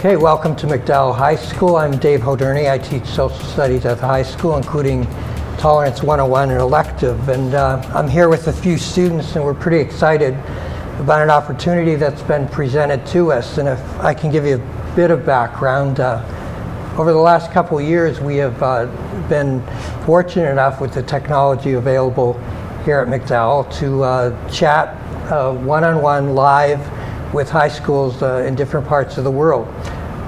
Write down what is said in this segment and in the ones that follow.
Okay, welcome to McDowell High School. I'm Dave Hoderney. I teach social studies at the high school, including Tolerance 101 and elective. And I'm here with a few students, and we're pretty excited about an opportunity that's been presented to us. And if I can give you a bit of background, over the last couple of years, we have been fortunate enough with the technology available here at McDowell to chat one-on-one live with high schools in different parts of the world.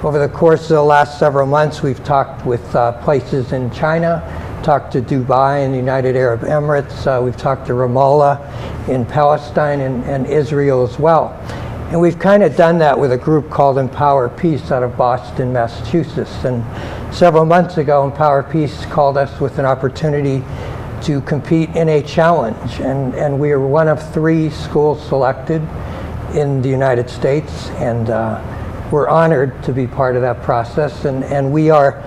Over the course of the last several months, we've talked with places in China, talked to Dubai in the United Arab Emirates, we've talked to Ramallah in Palestine and Israel as well. And we've kind of done that with a group called Empower Peace out of Boston, Massachusetts. And several months ago, Empower Peace called us with an opportunity to compete in a challenge. And we were one of 3 schools selected in the United States, and we're honored to be part of that process. And we are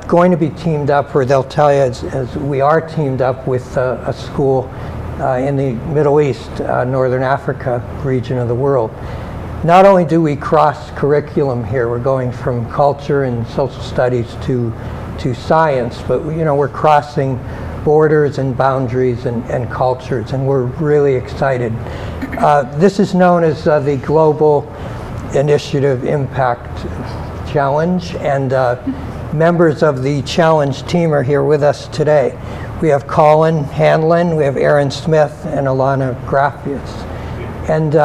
going to be teamed up, or they'll tell you as we are teamed up with a school in the Middle East, Northern Africa region of the world. Not only do we cross curriculum here, we're going from culture and social studies to science, but we're crossing borders and boundaries and cultures, and we're really excited. This is known as the Global Initiative Impact Challenge, and members of the challenge team are here with us today. We have Colin Hanlon, we have Aaron Smith, and Alana Grafius. And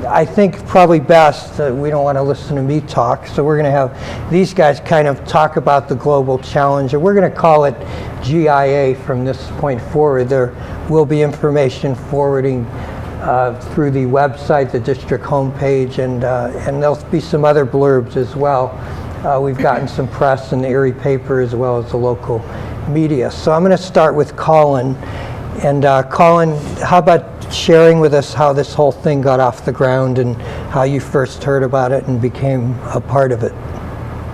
I think probably best, we don't want to listen to me talk, so we're going to have these guys kind of talk about the global challenge, and we're going to call it GIA from this point forward. There will be information forwarding through the website, the district homepage, and there'll be some other blurbs as well. We've gotten some press in the Erie paper as well as the local media. So I'm going to start with Colin. And Colin, how about sharing with us how this whole thing got off the ground and how you first heard about it and became a part of it?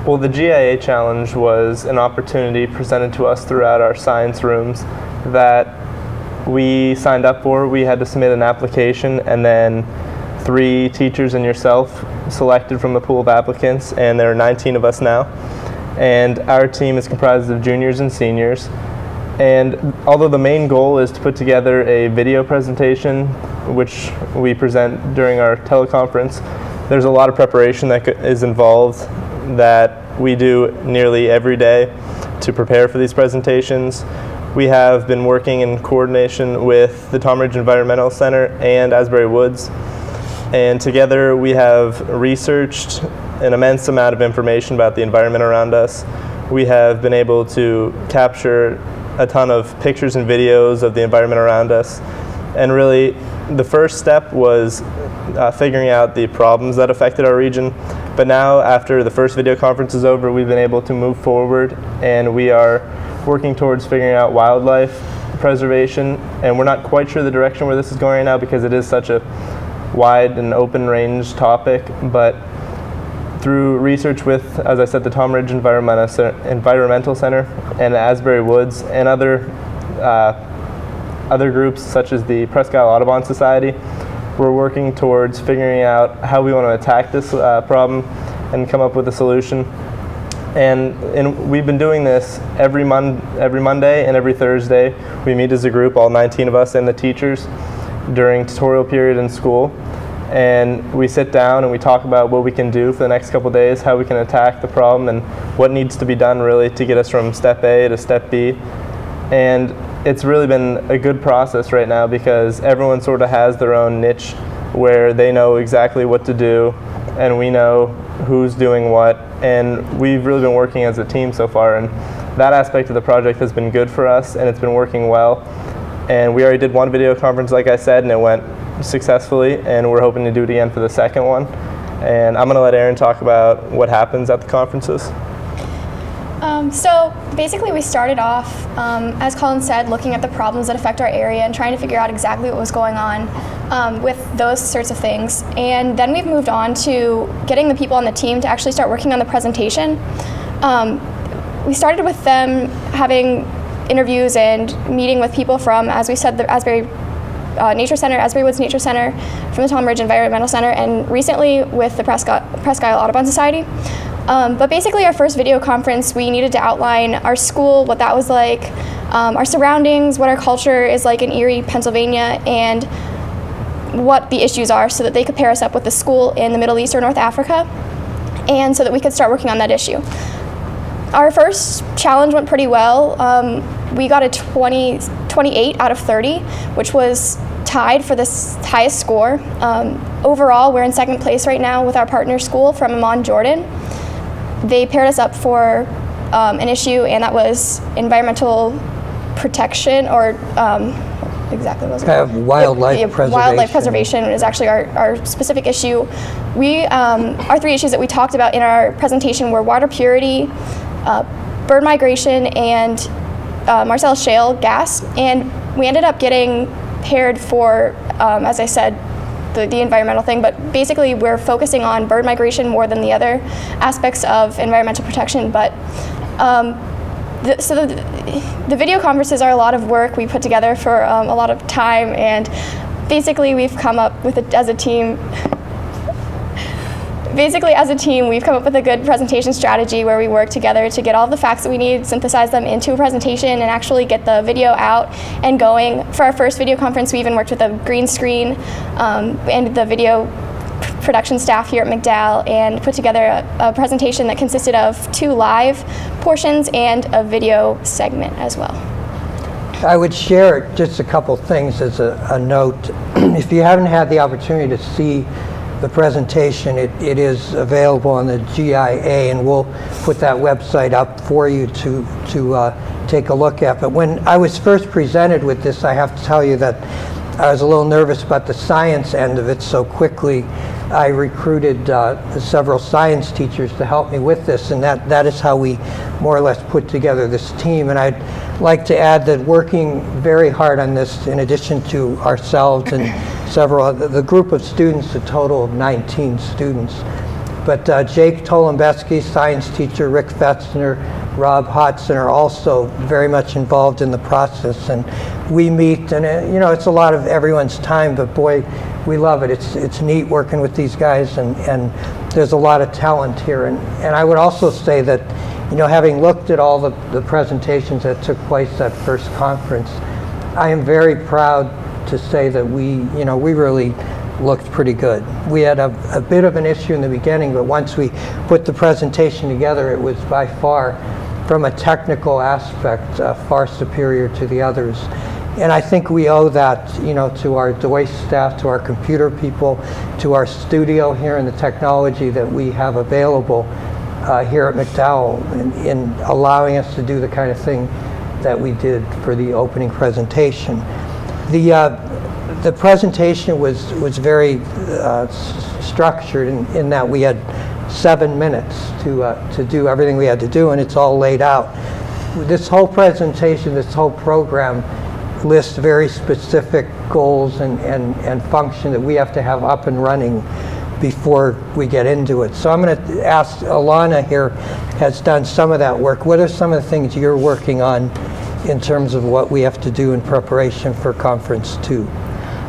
Well, the GIA Challenge was an opportunity presented to us throughout our science rooms that we signed up for. We had to submit an application, and then 3 teachers and yourself selected from the pool of applicants, and there are 19 of us now. And our team is comprised of juniors and seniors. And although the main goal is to put together a video presentation, which we present during our teleconference, there's a lot of preparation that is involved that we do nearly every day to prepare for these presentations. We have been working in coordination with the Tom Ridge Environmental Center and Asbury Woods, and together we have researched an immense amount of information about the environment around us. We have been able to capture a ton of pictures and videos of the environment around us, and really the first step was figuring out the problems that affected our region. But now, after the first video conference is over, we've been able to move forward, and we are working towards figuring out wildlife preservation, and we're not quite sure the direction where this is going right now because it is such a wide and open range topic. But through research with, as I said, the Tom Ridge Environmental Center and Asbury Woods and other groups such as the Presque Isle Audubon Society, we're working towards figuring out how we want to attack this problem and come up with a solution. And we've been doing this every Monday and every Thursday. We meet as a group, all 19 of us and the teachers, during tutorial period in school. And we sit down and we talk about what we can do for the next couple days, how we can attack the problem, and what needs to be done really to get us from step A to step B. And it's really been a good process right now because everyone sort of has their own niche where they know exactly what to do, and we know who's doing what, and we've really been working as a team so far, and that aspect of the project has been good for us, and it's been working well. And we already did one video conference, like I said, and it went successfully, and we're hoping to do it again for the second one. And I'm going to let Aaron talk about what happens at the conferences. So basically we started off, as Colin said, looking at the problems that affect our area and trying to figure out exactly what was going on with those sorts of things. And then we've moved on to getting the people on the team to actually start working on the presentation. We started with them having interviews and meeting with people from, as we said, the Asbury Nature Center, Asbury Woods Nature Center, from the Tom Ridge Environmental Center, and recently with the Presque Isle Audubon Society. But basically our first video conference, we needed to outline our school, what that was like, our surroundings, what our culture is like in Erie, Pennsylvania, and what the issues are so that they could pair us up with the school in the Middle East or North Africa, and so that we could start working on that issue. Our first challenge went pretty well. We got a 28 out of 30, which was tied for the highest score. Overall, we're in second place right now with our partner school from Amman, Jordan. They paired us up for an issue, and that was environmental protection, or exactly what was it? Wildlife preservation. Wildlife preservation is actually our specific issue. Our three issues that we talked about in our presentation were water purity, bird migration, and Marcellus shale gas. And we ended up getting paired for, as I said, the environmental thing, but basically we're focusing on bird migration more than the other aspects of environmental protection. But the video conferences are a lot of work we put together for a lot of time, and basically we've come up with as a team, we've come up with a good presentation strategy where we work together to get all the facts that we need, synthesize them into a presentation, and actually get the video out and going. For our first video conference, we even worked with a green screen and the video production staff here at McDowell, and put together a presentation that consisted of 2 live portions and a video segment as well. I would share just a couple things as a note. If you haven't had the opportunity to see the presentation, it is available on the GIA, and we'll put that website up for you to take a look at. But when I was first presented with this, I have to tell you that I was a little nervous about the science end of it, so quickly I recruited several science teachers to help me with this, and that is how we more or less put together this team. And I'd like to add that working very hard on this, in addition to ourselves and several, the group of students, a total of 19 students. But Jake Tolombeski, science teacher, Rick Fetzner, Rob Hodson are also very much involved in the process. And we meet, and it's a lot of everyone's time, but boy, we love it. It's neat working with these guys, and there's a lot of talent here. And I would also say that, having looked at all the presentations that took place at first conference, I am very proud to say that we really looked pretty good. We had a bit of an issue in the beginning, but once we put the presentation together, it was by far, from a technical aspect, far superior to the others. And I think we owe that, to our DOIS staff, to our computer people, to our studio here, and the technology that we have available here at McDowell in allowing us to do the kind of thing that we did for the opening presentation. The presentation was very structured in that we had 7 minutes to do everything we had to do, and it's all laid out. This whole presentation, this whole program lists very specific goals and function that we have to have up and running before we get into it. So I'm going to ask, Alana here has done some of that work. What are some of the things you're working on in terms of what we have to do in preparation for Conference 2?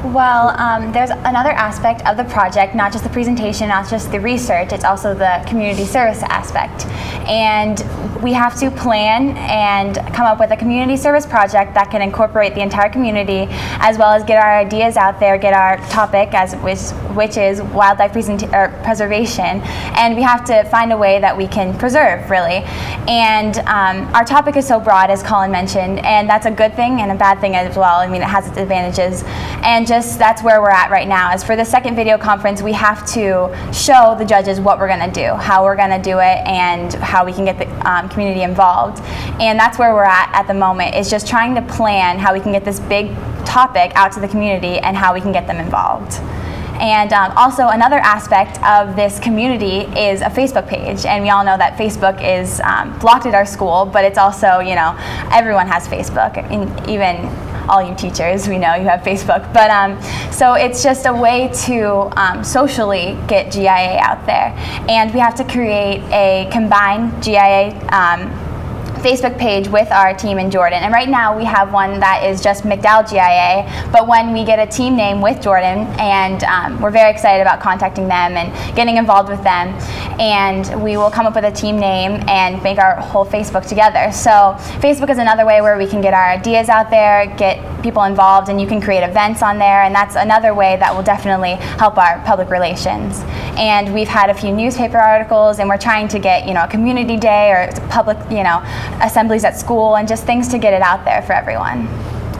Well, there's another aspect of the project, not just the presentation, not just the research, it's also the community service aspect. And we have to plan and come up with a community service project that can incorporate the entire community, as well as get our ideas out there, get our topic, which is wildlife preservation. And we have to find a way that we can preserve, really. And our topic is so broad, as Colin mentioned, and that's a good thing and a bad thing as well. I mean, it has its advantages. And that's where we're at right now. As for the second video conference, we have to show the judges what we're going to do, how we're going to do it, and how we can get the community involved. And that's where we're at the moment, is just trying to plan how we can get this big topic out to the community and how we can get them involved. And also another aspect of this community is a Facebook page, and we all know that Facebook is blocked at our school, but it's also, everyone has Facebook, and even all you teachers, we know you have Facebook. But so it's just a way to socially get GIA out there, and we have to create a combined GIA Facebook page with our team in Jordan. And right now we have one that is just McDowell GIA, but when we get a team name with Jordan, and we're very excited about contacting them and getting involved with them, and we will come up with a team name and make our whole Facebook together. So Facebook is another way where we can get our ideas out there, get people involved, and you can create events on there, and that's another way that will definitely help our public relations. And we've had a few newspaper articles, and we're trying to get, a community day or public, assemblies at school, and just things to get it out there for everyone.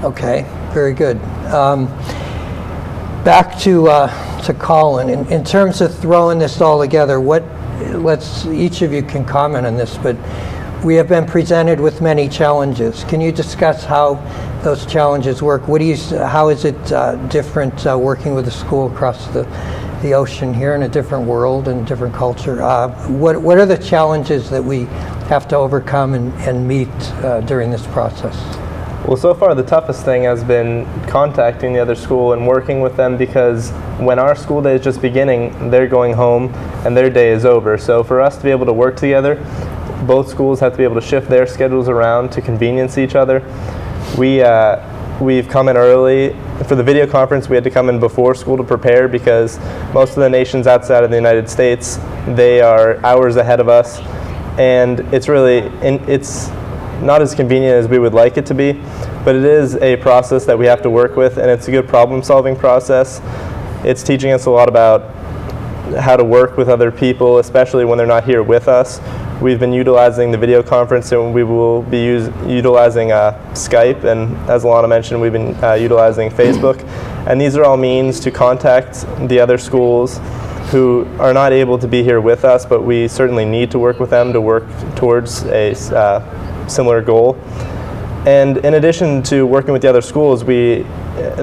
Okay, very good. Back to Colin. In terms of throwing this all together, each of you can comment on this, but we have been presented with many challenges. Can you discuss how those challenges work? How is it different working with a school across the ocean here in a different world and different culture? What are the challenges that we have to overcome and meet during this process? Well, so far the toughest thing has been contacting the other school and working with them, because when our school day is just beginning, they're going home and their day is over. So for us to be able to work together, both schools have to be able to shift their schedules around to convenience each other. We've come in early. For the video conference, we had to come in before school to prepare, because most of the nations outside of the United States, they are hours ahead of us, and it's not as convenient as we would like it to be, but it is a process that we have to work with, and it's a good problem-solving process. It's teaching us a lot about how to work with other people, especially when they're not here with us. We've been utilizing the video conference, and we will be utilizing Skype, and as Alana mentioned, we've been utilizing Facebook. And these are all means to contact the other schools who are not able to be here with us, but we certainly need to work with them to work towards a similar goal. And in addition to working with the other schools, the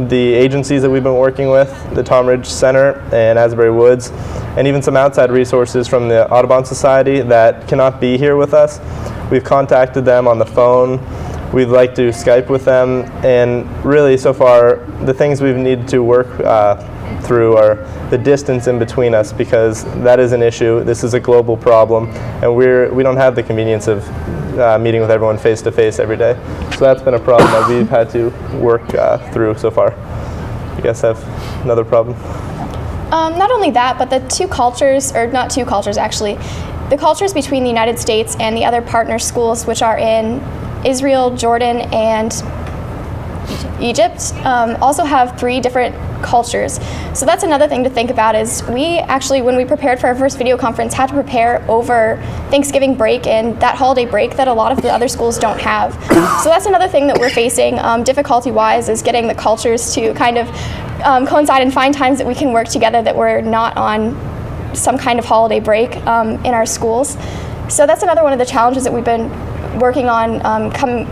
agencies that we've been working with, the Tom Ridge Center and Asbury Woods, and even some outside resources from the Audubon Society that cannot be here with us, we've contacted them on the phone. We'd like to Skype with them, and really so far the things we've needed to work through are the distance in between us, because that is an issue. This is a global problem, and we don't have the convenience of meeting with everyone face to face every day. So that's been a problem that we've had to work through so far. You guys have another problem? Not only that, but the two cultures, or not two cultures actually, the cultures between the United States and the other partner schools, which are in Israel, Jordan, and Egypt, also have 3 different cultures. So that's another thing to think about, is we actually, when we prepared for our first video conference, had to prepare over Thanksgiving break and that holiday break that a lot of the other schools don't have. So that's another thing that we're facing difficulty-wise, is getting the cultures to kind of coincide and find times that we can work together that we're not on some kind of holiday break in our schools. So that's another one of the challenges that we've been working on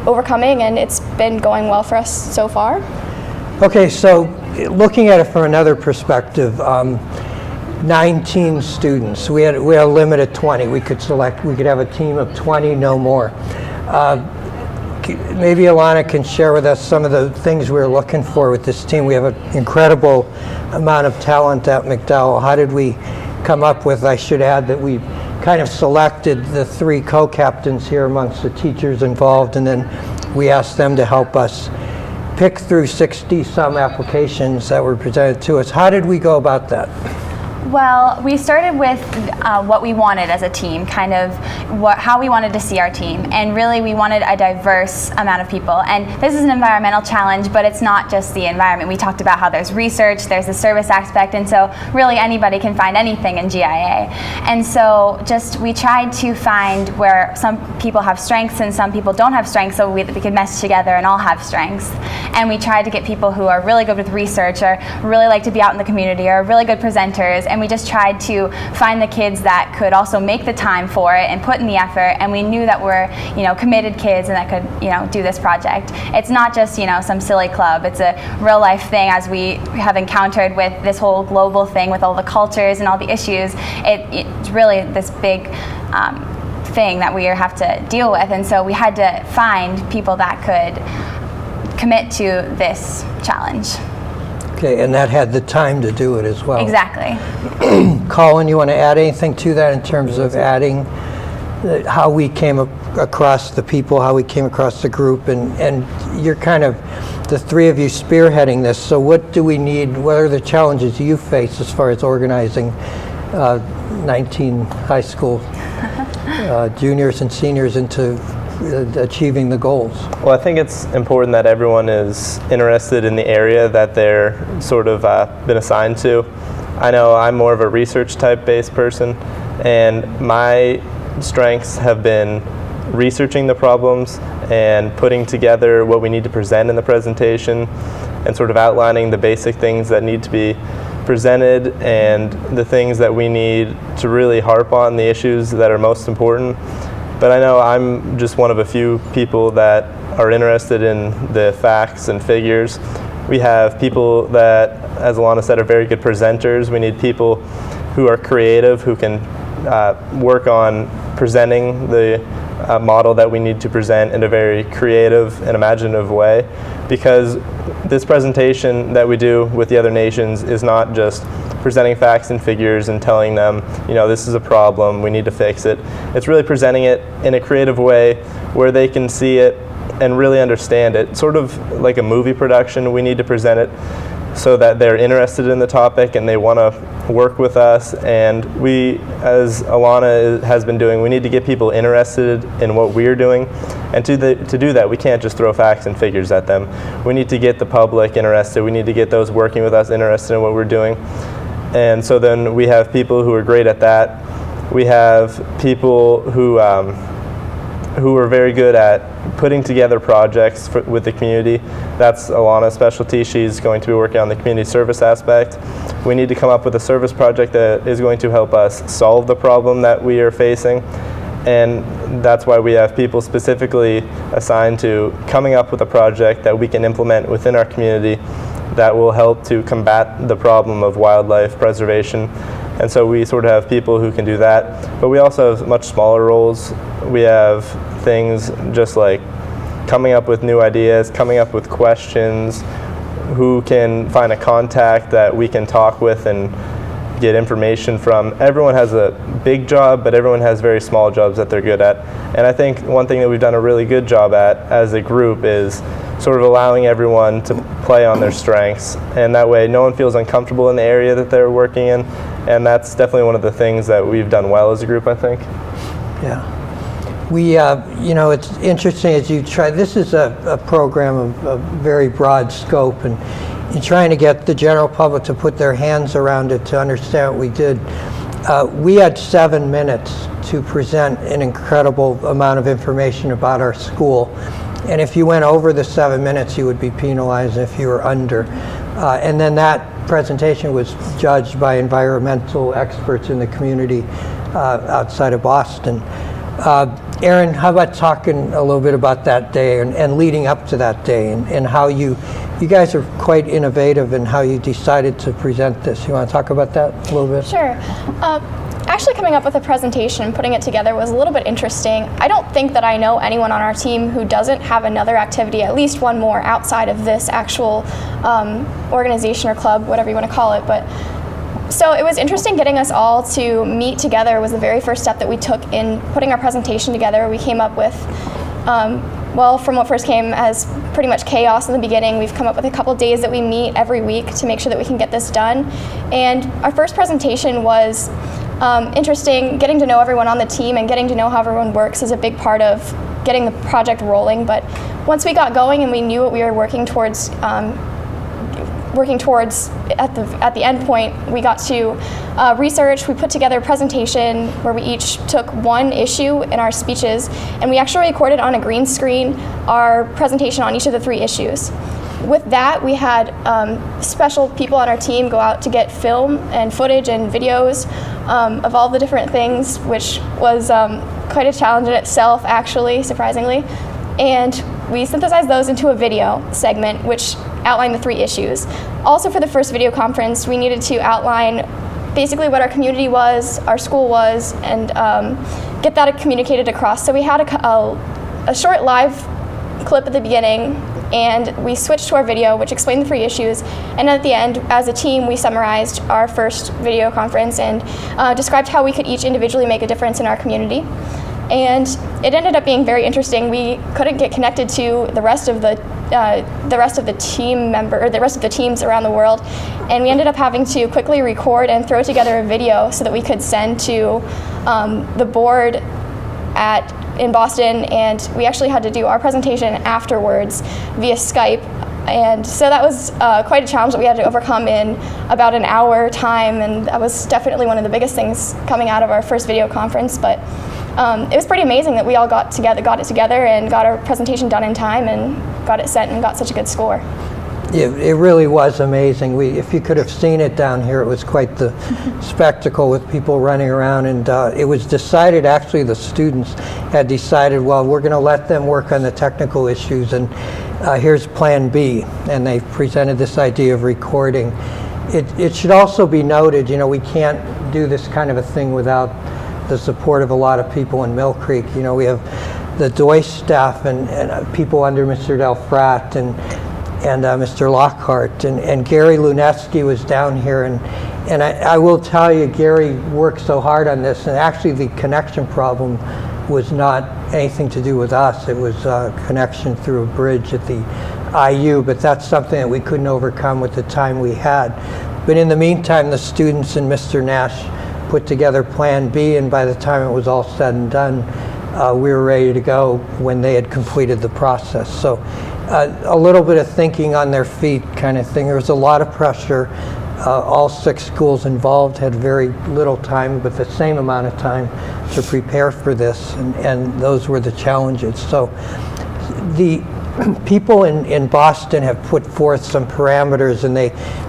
overcoming, and it's been going well for us so far. Okay, so looking at it from another perspective, 19 students. We had a limit of 20. We could have a team of 20, no more. Maybe Alana can share with us some of the things we're looking for with this team. We have an incredible amount of talent at McDowell. How did we come up with, I should add that we kind of selected the 3 co-captains here amongst the teachers involved, and then we asked them to help us pick through 60-some applications that were presented to us. How did we go about that? Well, we started with what we wanted as a team, kind of how we wanted to see our team, and really we wanted a diverse amount of people. And this is an environmental challenge, but it's not just the environment. We talked about how there's research, there's the service aspect, and so really anybody can find anything in GIA. And so we tried to find where some people have strengths and some people don't have strengths, so we could mesh together and all have strengths. And we tried to get people who are really good with research, or really like to be out in the community, or really good presenters, and we just tried to find the kids that could also make the time for it and put in the effort, and we knew that we're committed kids and that could do this project. It's not just some silly club. It's a real life thing, as we have encountered with this whole global thing with all the cultures and all the issues. It's really this big thing that we have to deal with, and so we had to find people that could commit to this challenge. Okay, and that had the time to do it as well. Exactly. Colin, you want to add anything to that in terms of adding how we came across the people, how we came across the group, and you're kind of the three of you spearheading this. So what do we need? What are the challenges you face as far as organizing 19 high school juniors and seniors into achieving the goals? Well, I think it's important that everyone is interested in the area that they're sort of been assigned to. I know I'm more of a research type based person, and my strengths have been researching the problems and putting together what we need to present in the presentation and sort of outlining the basic things that need to be presented and the things that we need to really harp on, the issues that are most important. But I know I'm just one of a few people that are interested in the facts and figures. We have people that, as Alana said, are very good presenters. We need people who are creative, who can work on presenting the model that we need to present in a very creative and imaginative way, because this presentation that we do with the other nations is not just presenting facts and figures and telling them, you know, this is a problem, we need to fix it. It's really presenting it in a creative way where they can see it and really understand it. Sort of like a movie production, we need to present it so that they're interested in the topic and they want to work with us. And we, as Alana has been doing, we need to get people interested in what we're doing. And to do that, we can't just throw facts and figures at them. We need to get the public interested. We need to get those working with us interested in what we're doing. And so then we have people who are great at that. We have people who are very good at putting together projects with the community. That's Alana's specialty. She's going to be working on the community service aspect. We need to come up with a service project that is going to help us solve the problem that we are facing. And that's why we have people specifically assigned to coming up with a project that we can implement within our community that will help to combat the problem of wildlife preservation. And so we sort of have people who can do that. But we also have much smaller roles. We have things just like coming up with new ideas, coming up with questions, who can find a contact that we can talk with and get information from. Everyone has a big job, but everyone has very small jobs that they're good at. And I think one thing that we've done a really good job at as a group is sort of allowing everyone to play on their strengths. And that way no one feels uncomfortable in the area that they're working in. And that's definitely one of the things that we've done well as a group, I think. Yeah. We, you know, it's interesting as you try, this is a program of a very broad scope, and in trying to get the general public to put their hands around it to understand what we did. We had 7 minutes to present an incredible amount of information about our school. And if you went over the 7 minutes, you would be penalized if you were under. And then that presentation was judged by environmental experts in the community outside of Boston. Aaron, how about talking a little bit about that day and leading up to that day, and how you guys are quite innovative in how you decided to present this. You want to talk about that a little bit? Sure. Actually coming up with a presentation and putting it together was a little bit interesting. I don't think that I know anyone on our team who doesn't have another activity, at least one more, outside of this actual organization or club, whatever you want to call it. But so it was interesting getting us all to meet together. Was the very first step that we took in putting our presentation together. We came up with, well, from what first came as pretty much chaos in the beginning, we've come up with a couple days that we meet every week to make sure that we can get this done. And our first presentation was interesting. Getting to know everyone on the team and getting to know how everyone works is a big part of getting the project rolling. But once we got going and we knew what we were working towards at the end point, we got to research. We put together a presentation where we each took one issue in our speeches, and we actually recorded on a green screen our presentation on each of the 3 issues. With that, we had special people on our team go out to get film and footage and videos of all the different things, which was quite a challenge in itself, actually, surprisingly. And we synthesized those into a video segment, which outlined the 3 issues. Also, for the first video conference, we needed to outline basically what our community was, our school was, and get that communicated across. So we had a short live clip at the beginning, and we switched to our video, which explained the 3 issues. And at the end, as a team, we summarized our first video conference and described how we could each individually make a difference in our community. And it ended up being very interesting. We couldn't get connected to the rest of the teams around the world, and we ended up having to quickly record and throw together a video so that we could send to the board in Boston, and we actually had to do our presentation afterwards via Skype. And so that was quite a challenge that we had to overcome in about an hour time, and that was definitely one of the biggest things coming out of our first video conference. But it was pretty amazing that we all got it together and got our presentation done in time and got it sent and got such a good score. It really was amazing. If you could have seen it down here, it was quite the spectacle with people running around. And it was decided, actually the students had decided, well, we're going to let them work on the technical issues, and here's plan B. And they presented this idea of recording. It should also be noted, we can't do this kind of a thing without the support of a lot of people in Mill Creek. We have the Deutsch staff and people under Mr. Delfrat and Mr. Lockhart, and Gary Luneski was down here, and I will tell you, Gary worked so hard on this, and actually the connection problem was not anything to do with us. It was a connection through a bridge at the IU, but that's something that we couldn't overcome with the time we had. But in the meantime, the students and Mr. Nash put together Plan B, and by the time it was all said and done, we were ready to go when they had completed the process. So a little bit of thinking on their feet kind of thing. There was a lot of pressure. All 6 schools involved had very little time, but the same amount of time to prepare for this, and those were the challenges. So the people in Boston have put forth some parameters, and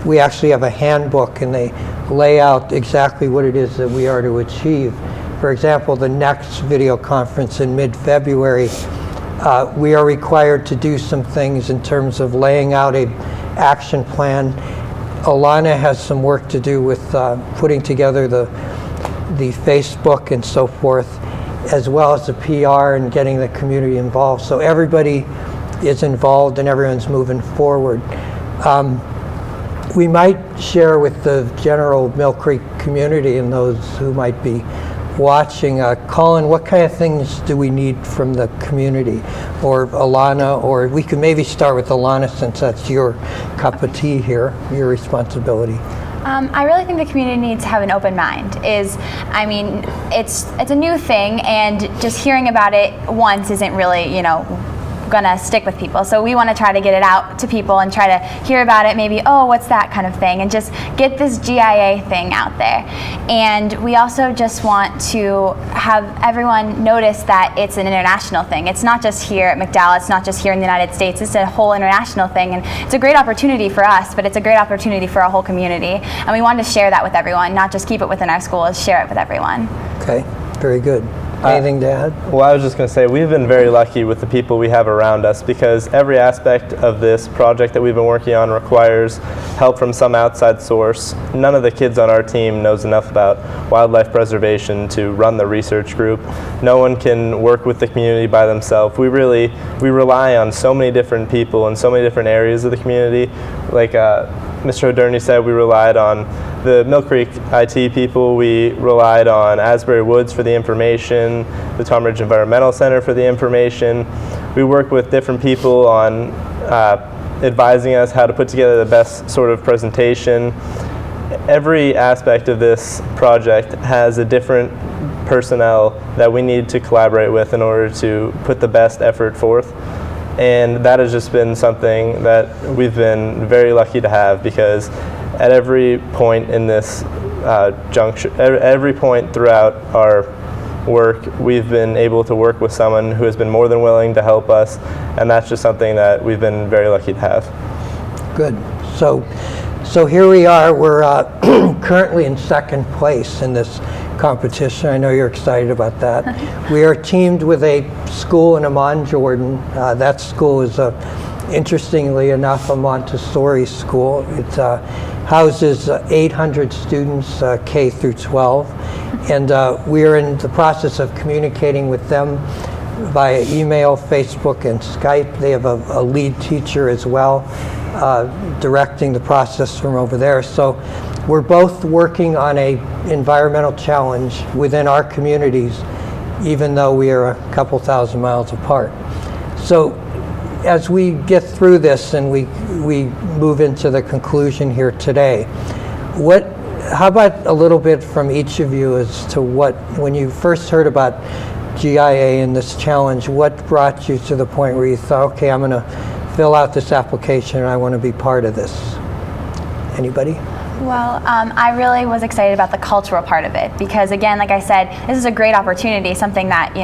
we actually have a handbook, and they lay out exactly what it is that we are to achieve. For example, the next video conference in mid-February, we are required to do some things in terms of laying out a action plan. Alana has some work to do with putting together the Facebook and so forth, as well as the PR and getting the community involved. So everybody is involved and everyone's moving forward. We might share with the general Mill Creek community and those who might be watching, Colin, what kind of things do we need from the community? Or Alana, or we could maybe start with Alana, since that's your cup of tea here, your responsibility. I really think the community needs to have an open mind. It's a new thing, and just hearing about it once isn't really, gonna stick with people. So we want to try to get it out to people and try to hear about it, maybe, oh, what's that kind of thing, and just get this GIA thing out there. And we also just want to have everyone notice that it's an international thing. It's not just here at McDowell, it's not just here in the United States, it's a whole international thing, and it's a great opportunity for us, but it's a great opportunity for our whole community. And we wanted to share that with everyone, not just keep it within our schools, share it with everyone. Okay, very good. Anything to add? Well, I was just going to say, we've been very lucky with the people we have around us, because every aspect of this project that we've been working on requires help from some outside source. None of the kids on our team knows enough about wildlife preservation to run the research group. No one can work with the community by themselves. We rely on so many different people in so many different areas of the community. Like Mr. O'Durney said, we relied on the Mill Creek IT people, we relied on Asbury Woods for the information, the Tom Ridge Environmental Center for the information. We work with different people on advising us how to put together the best sort of presentation. Every aspect of this project has a different personnel that we need to collaborate with in order to put the best effort forth. And that has just been something that we've been very lucky to have, because at every point in this juncture, every point throughout our work, we've been able to work with someone who has been more than willing to help us, and that's just something that we've been very lucky to have. Good. So here we are. We're currently in second place in this competition. I know you're excited about that. We are teamed with a school in Amman, Jordan. That school is, interestingly enough, a Montessori school. It houses 800 students, K through 12. And we are in the process of communicating with them via email, Facebook, and Skype. They have a lead teacher as well, directing the process from over there. So we're both working on a environmental challenge within our communities, even though we are a couple thousand miles apart. So as we get through this and we move into the conclusion here today, how about a little bit from each of you as to when you first heard about GIA and this challenge, what brought you to the point where you thought, okay, I'm going to fill out this application and I want to be part of this? Anybody? Well, I really was excited about the cultural part of it because, again, like I said, this is a great opportunity, something that,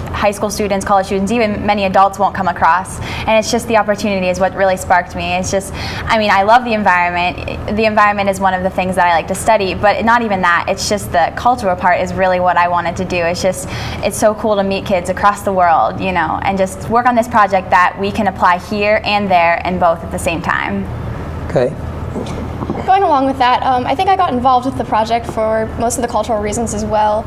high school students, college students, even many adults won't come across. And it's just the opportunity is what really sparked me. It's just, I love the environment. The environment is one of the things that I like to study, but not even that. It's just the cultural part is really what I wanted to do. It's so cool to meet kids across the world, and just work on this project that we can apply here and there and both at the same time. Okay. Going along with that, I think I got involved with the project for most of the cultural reasons as well.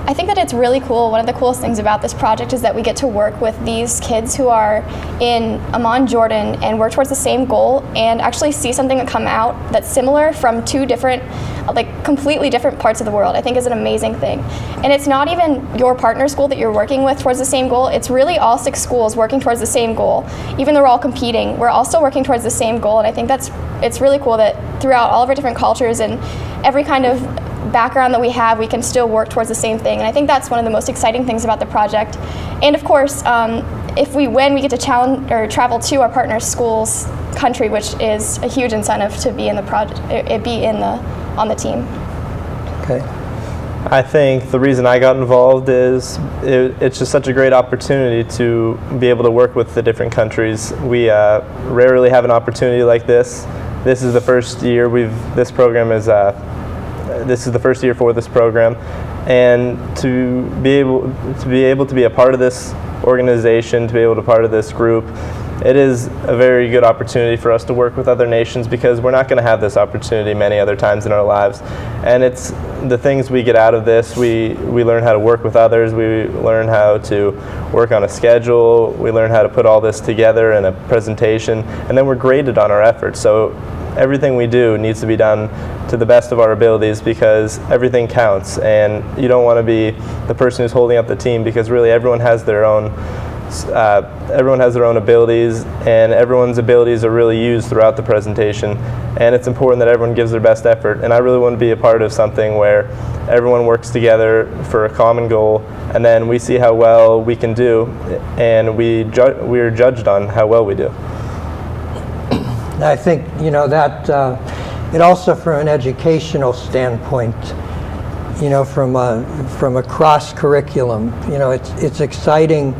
I think that it's really cool. One of the coolest things about this project is that we get to work with these kids who are in Amman, Jordan, and work towards the same goal and actually see something that come out that's similar from two different, completely different parts of the world. I think is an amazing thing. And it's not even your partner school that you're working with towards the same goal. It's really all 6 schools working towards the same goal. Even though we're all competing, we're all still working towards the same goal. And I think it's really cool that throughout all of our different cultures and every kind of background that we have, we can still work towards the same thing. And I think that's one of the most exciting things about the project. And of course, if we win, we get to challenge or travel to our partner school's country, which is a huge incentive to be in the project, on the team. Okay. I think the reason I got involved is it's just such a great opportunity to be able to work with the different countries. We rarely have an opportunity like this. This is the first year this is the first year for this program, and to be able to be a part of this organization, to be able to be part of this group, it is a very good opportunity for us to work with other nations because we're not going to have this opportunity many other times in our lives. And it's the things we get out of this. We learn how to work with others. We learn how to work on a schedule. We learn how to put all this together in a presentation, and then we're graded on our efforts. So everything we do needs to be done to the best of our abilities because everything counts, and you don't want to be the person who's holding up the team because really everyone has their own abilities, and everyone's abilities are really used throughout the presentation, and it's important that everyone gives their best effort. And I really want to be a part of something where everyone works together for a common goal, and then we see how well we can do, and we are judged on how well we do. I think that it also from an educational standpoint, from a cross curriculum, it's exciting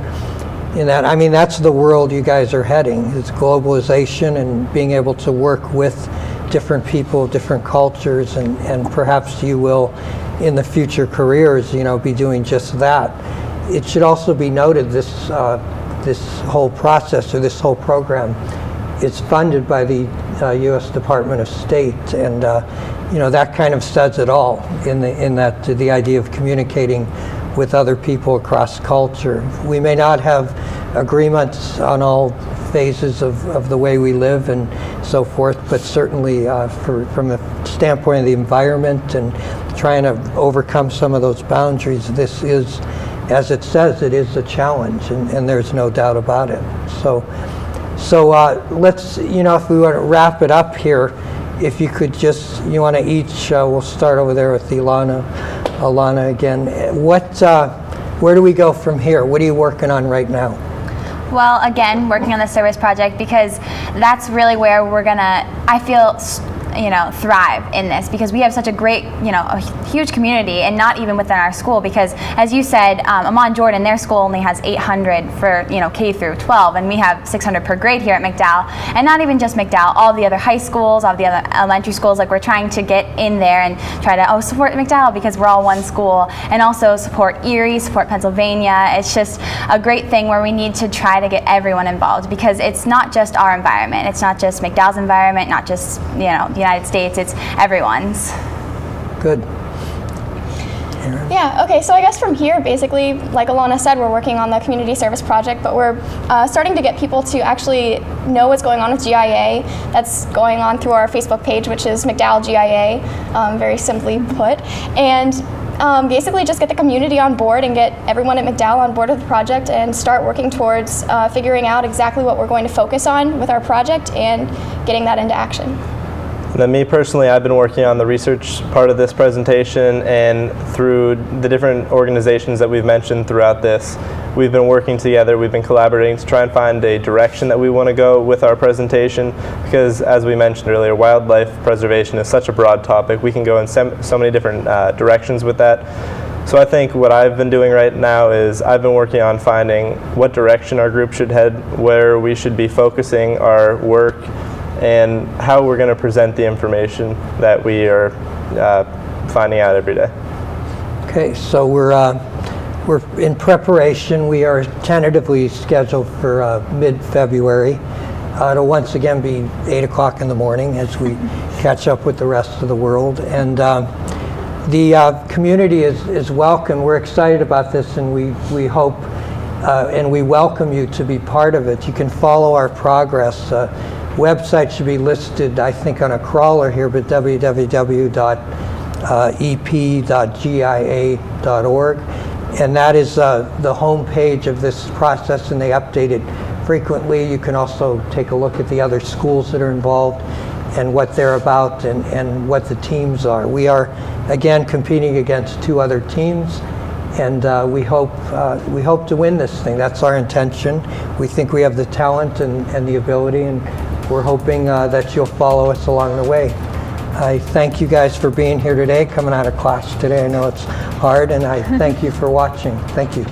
in that, that's the world you guys are heading. It's globalization and being able to work with different people, different cultures, and perhaps you will in the future careers, be doing just that. It should also be noted this whole process or this whole program is funded by the U.S. Department of State, and that kind of says it all in that the idea of communicating with other people across culture. We may not have agreements on all phases of the way we live and so forth, but certainly from the standpoint of the environment and trying to overcome some of those boundaries, this is, as it says, it is a challenge, and there's no doubt about it. So let's, if we want to wrap it up here, if you could just, you want to each, we'll start over there with Alana again. Where do we go from here? What are you working on right now? Well, again, working on the service project because that's really where we're gonna, I feel, thrive in this because we have such a great, a huge community, and not even within our school because, as you said, Amman, Jordan, their school only has 800 for, K through 12, and we have 600 per grade here at McDowell, and not even just McDowell, all the other high schools, all the other elementary schools, we're trying to get in there and try to, support McDowell because we're all one school, and also support Erie, support Pennsylvania. It's just a great thing where we need to try to get everyone involved because it's not just our environment, it's not just McDowell's environment, not just, the United States, it's everyone's. Good. Yeah, okay, so I guess from here, basically, like Alana said, we're working on the community service project, but we're starting to get people to actually know what's going on with GIA. That's going on through our Facebook page, which is McDowell GIA, very simply put. And basically just get the community on board and get everyone at McDowell on board with the project and start working towards figuring out exactly what we're going to focus on with our project and getting that into action. And then me personally, I've been working on the research part of this presentation, and through the different organizations that we've mentioned throughout this, we've been working together, we've been collaborating to try and find a direction that we want to go with our presentation, because as we mentioned earlier, wildlife preservation is such a broad topic. We can go in so many different directions with that. So I think what I've been doing right now is I've been working on finding what direction our group should head, where we should be focusing our work, and how we're going to present the information that we are finding out every day. Okay, so we're in preparation. We are tentatively scheduled for mid-February. It'll once again be 8 o'clock in the morning as we catch up with the rest of the world. And the community is welcome. We're excited about this, and we hope and we welcome you to be part of it. You can follow our progress. Website should be listed, I think, on a crawler here, but www.ep.gia.org. And that is the home page of this process, and they update it frequently. You can also take a look at the other schools that are involved and what they're about and what the teams are. We are, again, competing against 2 other teams, and we hope to win this thing. That's our intention. We think we have the talent and the ability, and we're hoping that you'll follow us along the way. I thank you guys for being here today, coming out of class today. I know it's hard, and I thank you for watching. Thank you.